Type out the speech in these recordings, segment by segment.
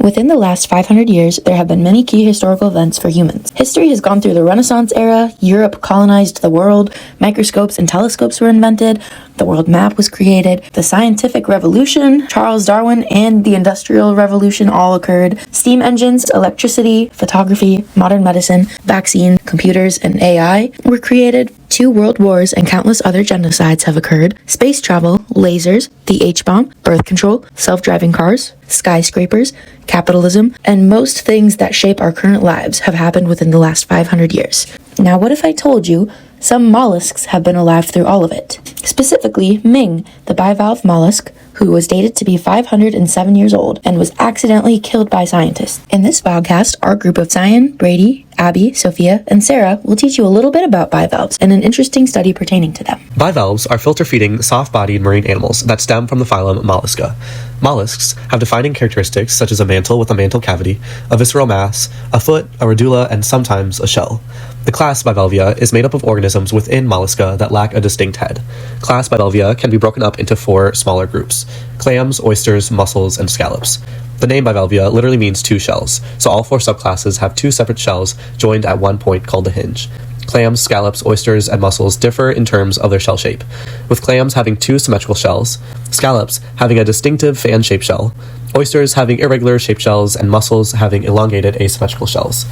Within the last 500 years, there have been many key historical events for humans. History has gone through the Renaissance era, Europe colonized the world, microscopes and telescopes were invented, the world map was created, the scientific revolution, Charles Darwin, and the Industrial Revolution all occurred. Steam engines, electricity, photography, modern medicine, vaccine, computers, and AI were created. 2 world wars and countless other genocides have occurred. Space travel, lasers, the H-bomb, birth control, self-driving cars, skyscrapers, capitalism, and most things that shape our current lives have happened within the last 500 years. Now, what if I told you some mollusks have been alive through all of it? Specifically, Ming, the bivalve mollusk, who was dated to be 507 years old and was accidentally killed by scientists. In this podcast, our group of Cyan, Brady, Abby, Sophia, and Sarah will teach you a little bit about bivalves and an interesting study pertaining to them. Bivalves are filter-feeding, soft-bodied marine animals that stem from the phylum Mollusca. Mollusks have defining characteristics such as a mantle with a mantle cavity, a visceral mass, a foot, a radula, and sometimes a shell. The class Bivalvia is made up of organisms within Mollusca that lack a distinct head. Class Bivalvia can be broken up into 4 smaller groups: clams, oysters, mussels, and scallops. The name Bivalvia literally means 2 shells, so all 4 subclasses have 2 separate shells joined at one point called the hinge. Clams, scallops, oysters, and mussels differ in terms of their shell shape, with clams having 2 symmetrical shells, scallops having a distinctive fan-shaped shell, oysters having irregular shaped shells, and mussels having elongated asymmetrical shells.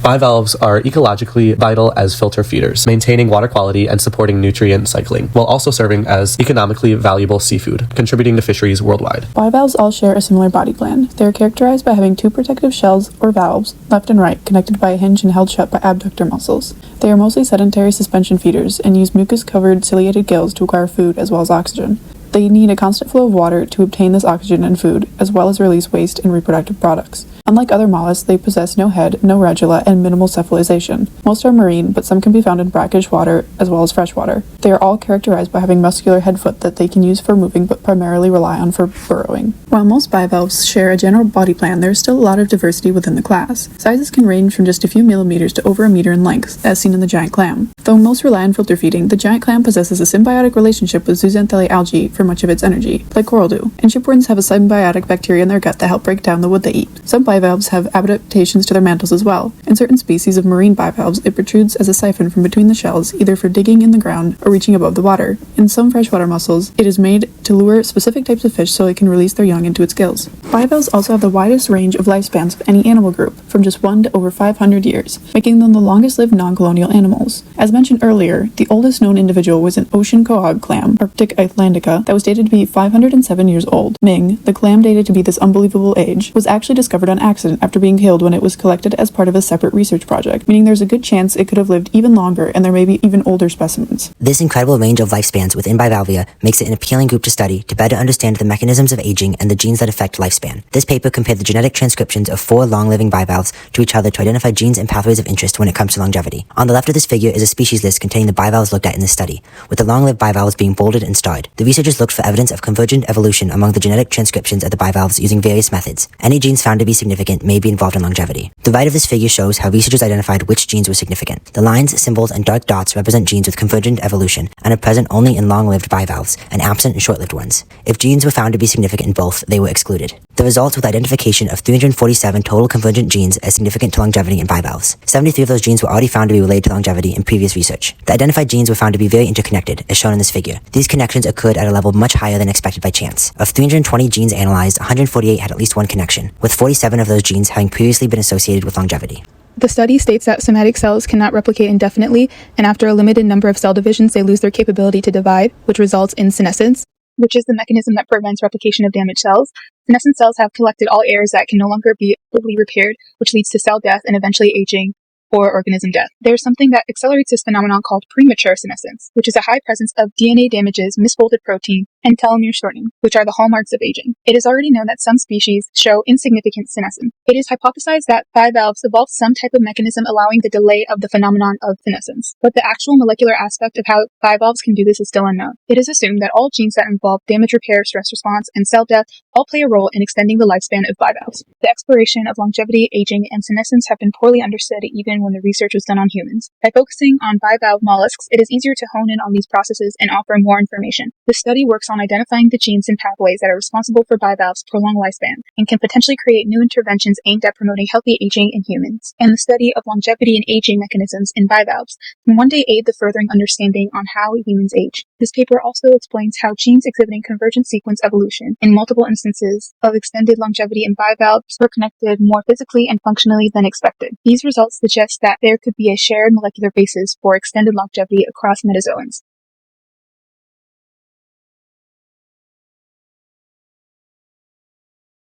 Bivalves are ecologically vital as filter feeders, maintaining water quality and supporting nutrient cycling, while also serving as economically valuable seafood, contributing to fisheries worldwide. Bivalves all share a similar body plan. They are characterized by having 2 protective shells, or valves, left and right, connected by a hinge and held shut by abductor muscles. They are mostly sedentary suspension feeders and use mucus-covered ciliated gills to acquire food as well as oxygen. They need a constant flow of water to obtain this oxygen and food, as well as release waste and reproductive products. Unlike other mollusks, they possess no head, no radula, and minimal cephalization. Most are marine, but some can be found in brackish water as well as freshwater. They are all characterized by having muscular head-foot that they can use for moving but primarily rely on for burrowing. While most bivalves share a general body plan, there is still a lot of diversity within the class. Sizes can range from just a few millimeters to over a meter in length, as seen in the giant clam. Though most rely on filter feeding, the giant clam possesses a symbiotic relationship with zooxanthellae algae for much of its energy, like coral do, and shipworms have a symbiotic bacteria in their gut that help break down the wood they eat. Some bivalves have adaptations to their mantles as well. In certain species of marine bivalves, it protrudes as a siphon from between the shells, either for digging in the ground or reaching above the water. In some freshwater mussels, it is made to lure specific types of fish so it can release their young into its gills. Bivalves also have the widest range of lifespans of any animal group, from just 1 to over 500 years, making them the longest-lived non-colonial animals. As mentioned earlier, the oldest known individual was an ocean quahog clam, Arctic Icelandica, that was dated to be 507 years old. Ming, the clam dated to be this unbelievable age, was actually discovered on accident after being killed when it was collected as part of a separate research project, meaning there's a good chance it could have lived even longer and there may be even older specimens. This incredible range of lifespans within Bivalvia makes it an appealing group to study to better understand the mechanisms of aging and the genes that affect lifespan. This paper compared the genetic transcriptions of 4 long-living bivalves to each other to identify genes and pathways of interest when it comes to longevity. On the left of this figure is a species list containing the bivalves looked at in this study, with the long-lived bivalves being bolded and starred. The researchers looked for evidence of convergent evolution among the genetic transcriptions of the bivalves using various methods. Any genes found to be significant may be involved in longevity. The right of this figure shows how researchers identified which genes were significant. The lines, symbols, and dark dots represent genes with convergent evolution and are present only in long-lived bivalves and absent in short-lived ones. If genes were found to be significant in both, they were excluded. The results with identification of 347 total convergent genes as significant to longevity in bivalves. 73 of those genes were already found to be related to longevity in previous research. The identified genes were found to be very interconnected, as shown in this figure. These connections occurred at a level much higher than expected by chance. Of 320 genes analyzed, 148 had at least one connection, with 47 of those genes having previously been associated with longevity. The study states that somatic cells cannot replicate indefinitely, and after a limited number of cell divisions, they lose their capability to divide, which results in senescence, which is the mechanism that prevents replication of damaged cells. Senescent cells have collected all errors that can no longer be fully repaired, which leads to cell death and eventually aging or organism death. There's something that accelerates this phenomenon called premature senescence, which is a high presence of DNA damages, misfolded protein, and telomere shortening, which are the hallmarks of aging. It is already known that some species show insignificant senescence. It is hypothesized that bivalves evolved some type of mechanism allowing the delay of the phenomenon of senescence, but the actual molecular aspect of how bivalves can do this is still unknown. It is assumed that all genes that involve damage repair, stress response, and cell death all play a role in extending the lifespan of bivalves. The exploration of longevity, aging, and senescence have been poorly understood even when the research was done on humans. By focusing on bivalve mollusks, it is easier to hone in on these processes and offer more information. This study works on identifying the genes and pathways that are responsible for bivalves' prolonged lifespan and can potentially create new interventions aimed at promoting healthy aging in humans. And the study of longevity and aging mechanisms in bivalves can one day aid the furthering understanding on how humans age. This paper also explains how genes exhibiting convergent sequence evolution in multiple instances of extended longevity in bivalves were connected more physically and functionally than expected. These results suggest that there could be a shared molecular basis for extended longevity across metazoans.